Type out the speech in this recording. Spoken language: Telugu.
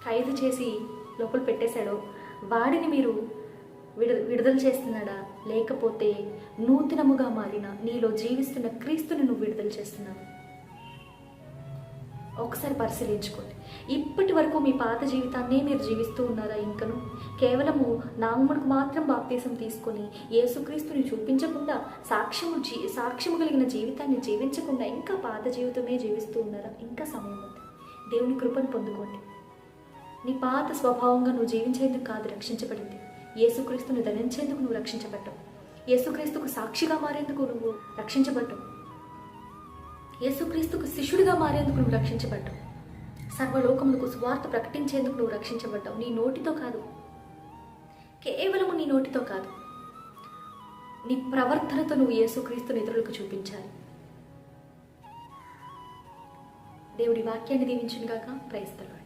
ఖైదు చేసి లోపల పెట్టేశాడో వాడిని మీరు విడుదల చేస్తున్నాడా, లేకపోతే నూతనముగా మారిన నీలో జీవిస్తున్న క్రీస్తుని నువ్వు విడుదల చేస్తున్నావు? ఒకసారి పరిశీలించుకోండి. ఇప్పటి వరకు మీ పాత జీవితాన్నే మీరు జీవిస్తూ ఉన్నారా? ఇంకను కేవలము నామమునకు మాత్రం బాప్తీసం తీసుకొని యేసుక్రీస్తుని చూపించకుండా సాక్ష్యము కలిగిన జీవితాన్ని జీవించకుండా ఇంకా పాత జీవితమే జీవిస్తూ ఉన్నారా? ఇంకా సమయం ఉంది. దేవుని కృపను పొందుకోండి. నీ పాత స్వభావంగా నువ్వు జీవించేందుకు కాదు రక్షించబడింది, యేసుక్రీస్తుని ధరించేందుకు నువ్వు రక్షించబడ్డావు. యేసుక్రీస్తుకు సాక్షిగా మారేందుకు నువ్వు రక్షించబడ్డావు. యేసుక్రీస్తుకు శిష్యుడిగా మారేందుకు నువ్వు రక్షించబడ్డావు. సర్వలోకములకు సువార్త ప్రకటించేందుకు నువ్వు రక్షించబడ్డావు. నీ నోటితో కాదు, కేవలము నీ నోటితో కాదు, నీ ప్రవర్తనతో నువ్వు యేసుక్రీస్తుని ఇతరులకు చూపించాలి. దేవుడి వాక్యాన్ని దీవించును గాక. Praise the lord.